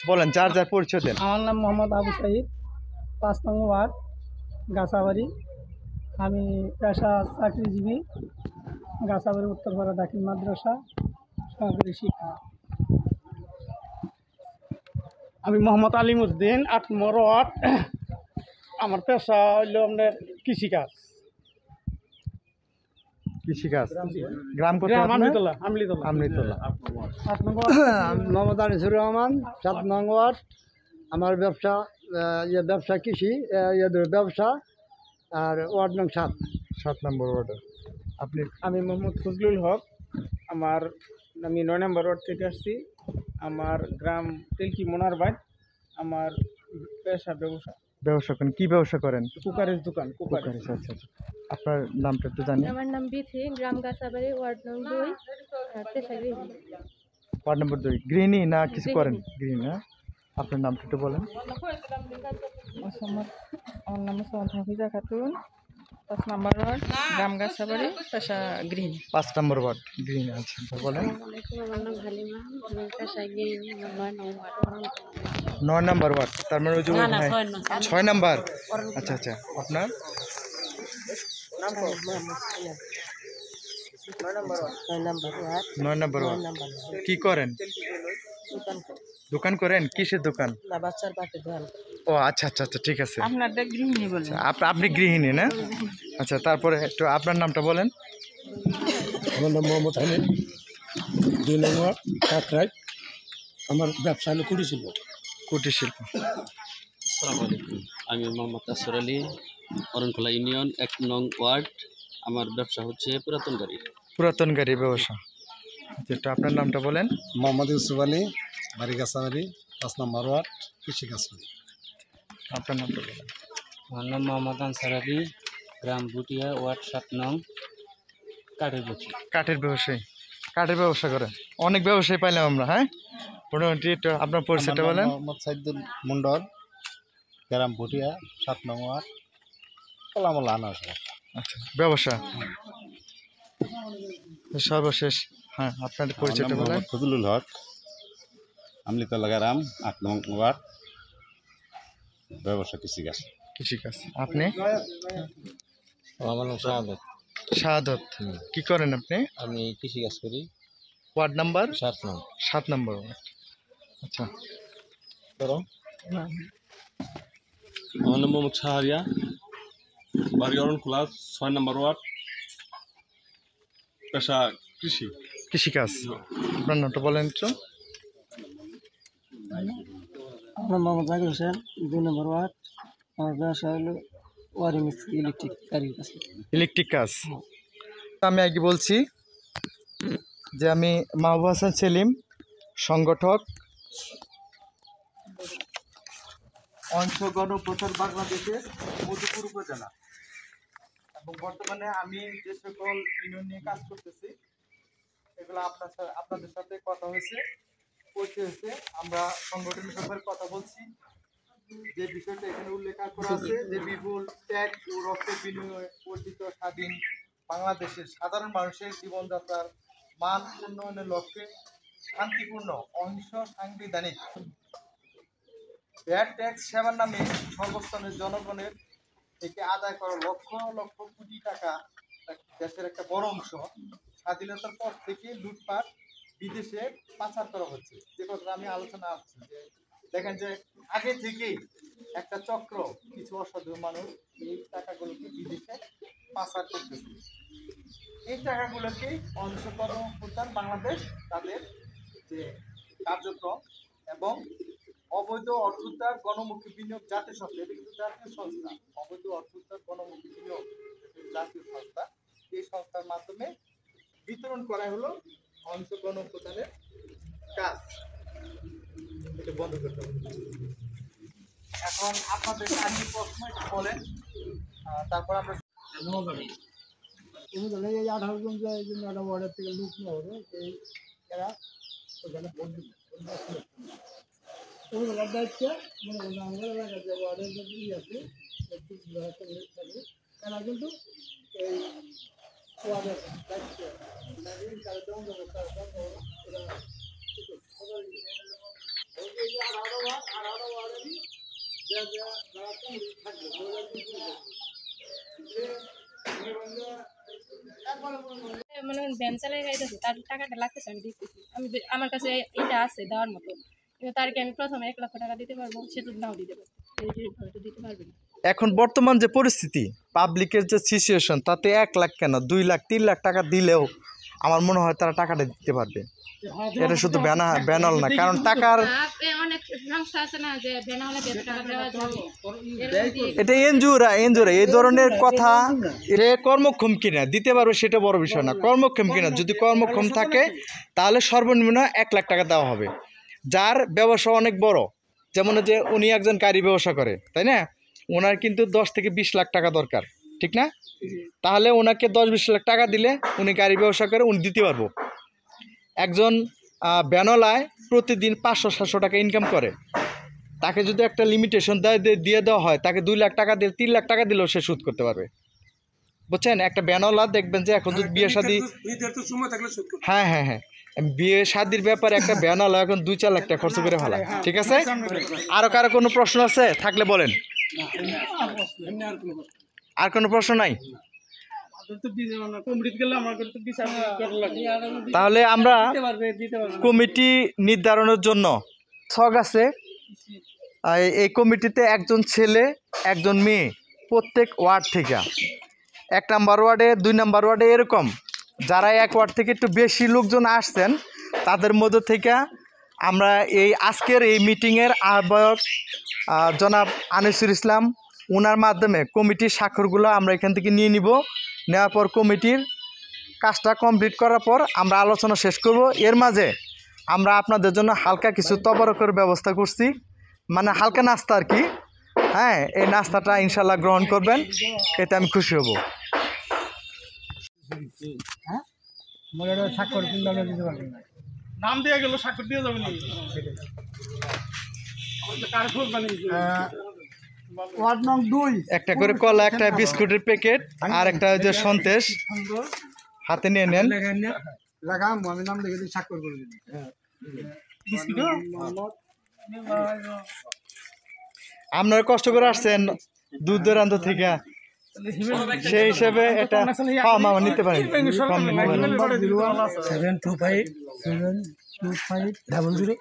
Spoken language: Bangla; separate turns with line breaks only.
বলেন, যার যার পরিচয় দেন।
আমার নাম মোহাম্মদ আবু সাইদ, 5 নং ওয়ার্ড, গাছাবাড়ি। আমি পেশা চাকরিজীবী, গাছাবাড়ি উত্তরপাড়া দাখিল মাদ্রাসা সহকারী শিক্ষক। আমি মোহাম্মদ আলিমউদ্দিন, 8 নম্বর ওয়ার্ড। আমার পেশা হইল আপনার কৃষিকাজ।
কৃষিকাজ। গ্রাম কোথায় আপনার?
আমলিতলা।
আমলিতলা।
8 নম্বর।
মোহাম্মদ আনিসুর রহমান, 7 নং ওয়ার্ড। আমার ব্যবসা ব্যবসা কৃষি, ব্যবসা। আর ওয়ার্ড নং 7।
7 নম্বর ওয়ার্ডে। আপনি?
আমি মোহাম্মদ ফজলুল হক। আমি 9 নম্বর ওয়ার্ড থেকে আসছি। আমার গ্রাম তেলকি মোনারবাদ। আমার পেশা ব্যবসা।
ব্যবসা করেন? কি ব্যবসা করেন?
কুকারের দোকান।
কুকারের। আচ্ছা আচ্ছা। আপনার নামটা একটু জানি।
আমার নাম বিথি, গ্রাম গাছাবাড়ি, ওয়ার্ড নং 2, পেশা গৃহিণী।
Ward number 2। গৃহিণী না কিছু করেন? গৃহিণী। হ্যাঁ, আপনার নামটা একটু বলেন।
আমার নাম হাফিজা খাতুন, 5 নম্বর ওয়ার্ড, গ্রাম গাছাবাড়ি, পেশা গৃহিণী।
5 নম্বর ওয়ার্ড, গৃহিণী। আচ্ছা, বলেন।
আমার নাম হালিমা, পেশা গৃহিণী,
9 নম্বর ওয়ার্ড। তার মানে ওই যে 6 নম্বর। আচ্ছা আচ্ছা। আপনার? 9 নম্বর ওয়ার্ড। কি করেন? দোকান করেন? কিসের দোকান?
বাচ্চার পাতে দোকান।
ও আচ্ছা আচ্ছা আচ্ছা, ঠিক আছে।
আপনারটা গৃহিণী বলেন।
আপনি গৃহিণী না? আচ্ছা, তারপরে একটু আপনার নামটা বলেন।
আমার নাম মোহাম্মদ হানিফ, 2 নম্বর কাকরাই। আমার ব্যবসা হলো কুটির শিল্প।
কুটির শিল্প।
আসসালামু আলাইকুম। আমি মোহাম্মদ আসর আলী, অরণখোলা ইউনিয়ন, 1 নং ওয়ার্ড। আমার ব্যবসা হচ্ছে পুরাতন গাড়ি।
পুরাতন গাড়ি ব্যবসা। যেটা আপনার নামটা বলেন।
মোহাম্মদ ইউসুফ আলী, বাড়ি গাছাবাড়ি, 5 নম্বর ওয়ার্ড, কৃষিকাজ করি।
আপনার নামটা বলেন।
আমার নাম মোহাম্মদ আনসার আলী, গ্রাম বুটিয়া, ওয়ার্ড 7 নং, কাঠের ব্যবসা।
কাঠের ব্যবসায়ী। কাঠের ব্যবসা করেন। অনেক ব্যবসায়ী পাইলাম আমরা। হ্যাঁ, মোটামুটি একটু আপনার পরিচয়টা বলেন।
মোহাম্মদ সাইদুল মন্ডল, গ্রাম ভুটিয়া, 7 নং ওয়ার্ড, কলামলা আনাস।
আচ্ছা, ব্যবসা। সর্বশেষ, হ্যাঁ, আপনার পরিচয়টা বলেন।
ফজলুল হক, আমলিতলা গ্রাম, 8 নং ওয়ার্ড, ব্যবসা কৃষিকাজ।
কৃষিকাজ। আপনি?
আমার নাম শাহাদত।
শাহাদত। কি করেন আপনি?
আমি কৃষিকাজ করি।
Ward number?
7 নং।
7 নম্বর ওয়ার্ড। আচ্ছা,
আমার নাম মোহাম্মদ শাহরিয়া, বাড়ি অরণখোলা, 6 নম্বর ওয়ার্ড, পেশা কৃষি।
কৃষিকাজ। আপনার নামটা বলেন একটু।
আমার নাম মোহাম্মদ জাকির হোসেন, 2 নম্বর ওয়ার্ড। আমার ব্যবসা হলো ওয়ারিং মিস্ত্রি, ইলেকট্রিক গাড়ির কাছে।
ইলেকট্রিক কাজ। আমি আগে বলছি যে আমি মাহবুব হাসান সেলিম, সংগঠক, অংশ গণপ্রচার বাংলাদেশের মধুপুর উপজেলা। এবং বর্তমানে আমি যে সকল ইউনিয়ন নিয়ে কাজ করতেছি এগুলো আপনাদের সাথে কথা হয়েছে, পরিচয় হয়েছে। আমরা সংগঠনের ব্যাপারে কথা বলছি। যে বিষয়টা এখানে উল্লেখ করা আছে যে বিপুল ত্যাগ ও রক্তের বিনিময়ে অর্জিত স্বাধীন বাংলাদেশের সাধারণ মানুষের জীবনযাত্রার মান উন্নয়নের লক্ষ্যে শান্তিপূর্ণ, অহিংস, সাংবিধানিক ভ্যাট ট্যাক্স সেবার নামে সর্বস্তরের জনগণের থেকে আদায় করা লক্ষ লক্ষ কোটি টাকা দেশের একটা বড় অংশ স্বাধীনতার পর থেকে লুটপাট, বিদেশে পাচার করা হচ্ছে। যে কথা আমি আলোচনা আসছি যে দেখেন যে আগে থেকেই একটা চক্র, কিছু অসাধু মানুষ এই টাকাগুলোকে বিদেশে পাচার করতেছে। এই টাকাগুলোকে অংশগ্রহণ বাংলাদেশ তাদের যে কার্যক্রম এবং অবৈধ অর্থ উদ্ধার গণমুখী বিনিয়োগ জাতিসংঘ, এটা কিন্তু জাতীয় সংস্থা, অবৈধ অর্থ উদ্ধার গণমুখী বিনিয়োগ জাতীয় সংস্থা, এই সংস্থার মাধ্যমে বিতরণ করা হলো অংশগ্রহণ প্রদানের কাজ। এটা বন্ধ করতে হবে। এখন আপনাদের কাছে প্রশ্ন একটু বলেন, তারপর আমরা
এই 18 জন যে এই জন্য একটা ওয়ার্ডের থেকে লুক নেওয়া হবে, এই এরা ওখানে বন্ধু ওগুলোর দায়িত্বে মনে করুন আমাদের এলাকার যে ওয়ার্ডের যে আছে এরা কিন্তু এই ওয়ার্ডের দায়িত্বে
মানে ভ্যান চালাই যাইতেছে, তার টাকাটা লাগতেছে, আমি দেখতেছি, আমার কাছে এটা আছে দেওয়ার মতো, কিন্তু তারকে আমি প্রথমে 1 লক্ষ টাকা দিতে পারবো, সে তো নাও দিতে পারবো, হয়তো দিতে পারবে না।
এখন বর্তমান যে পরিস্থিতি, পাবলিকের যে সিচুয়েশন, তাতে 1 লাখ কেন 2 লাখ 3 লাখ টাকা দিলেও আমার মনে হয় তারা টাকাটা দিতে পারবে। এটা শুধু ব্যানাল না, কারণ টাকার
অনেক সংস্থা আছে না যে ভ্যান হলে টাকা দেওয়া যাবে,
এটা এনজিওরা এই ধরনের কথা। এ কর্মক্ষম কিনা দিতে পারবে সেটা বড় বিষয় না, কর্মক্ষম কিনা, যদি কর্মক্ষম থাকে তাহলে সর্বনিম্ন 1 লাখ টাকা দেওয়া হবে। যার ব্যবসা অনেক বড়, যেমন যে উনি একজন গাড়ি ব্যবসা করে, তাই না, ওনার কিন্তু 10 থেকে 20 লাখ টাকা দরকার, ঠিক না? তাহলে ওনাকে 10-20 লাখ টাকা দিলে উনি গাড়ি ব্যবসা করে, উনি দিতে পারবো। একজন ব্যানলায় প্রতিদিন 500-700 টাকা ইনকাম করে, তাকে যদি একটা লিমিটেশন দিয়ে দেওয়া হয়, তাকে 2 লাখ টাকা দিয়ে 3 লাখ টাকা দিলেও সে শোধ করতে পারবে, বুঝছেন? একটা ব্যানলা দেখবেন যে এখন যদি বিয়ে শাদী, হ্যাঁ হ্যাঁ হ্যাঁ, বিয়ে শাদির ব্যাপারে একটা ব্যানলা এখন 2-4 লাখ টাকা খরচ করে ফেলা, ঠিক আছে? আরও কারো কোনো প্রশ্ন আছে থাকলে বলেন। আর কোনো প্রশ্ন নাই? তাহলে আমরা কমিটি নির্ধারণের জন্য ছক আছে। এই কমিটিতে একজন ছেলে একজন মেয়ে প্রত্যেক ওয়ার্ড থেকে, 1 নাম্বার ওয়ার্ডে 2 নাম্বার ওয়ার্ডে এরকম যারা 1 ওয়ার্ড থেকে একটু বেশি লোকজন আসছেন, তাদের মধ্যে থেকে আমরা এই আজকের এই মিটিংয়ের আহ্বায়ক জনাব আনিসুল ইসলাম, ওনার মাধ্যমে কমিটির স্বাক্ষরগুলো আমরা এখান থেকে নিয়ে নিব। নেওয়ার পর কমিটির কাজটা কমপ্লিট করার পর আমরা আলোচনা শেষ করব। এর মাঝে আমরা আপনাদের জন্য হালকা কিছু তবরকের ব্যবস্থা করছি, মানে হালকা নাস্তা আর কি। হ্যাঁ, এই নাস্তাটা ইনশাল্লাহ গ্রহণ করবেন, এতে আমি খুশি হব।
নাম দিয়ে গেল, স্বাক্ষর দিয়ে যাবেন।
ওয়ার্ড নং 2
একটা করে কলা, একটা বিস্কুটের প্যাকেট আর একটা যে সন্দেশ হাতে নিয়ে নেন।
লাগাম, আমি নাম লিখে দিই, স্বাক্ষর করে দিন।
আপনারা কষ্ট করে আসছেন দূর দূরান্ত থেকে, সেই হিসেবে এটা মামা নিতে পারেন। 72500.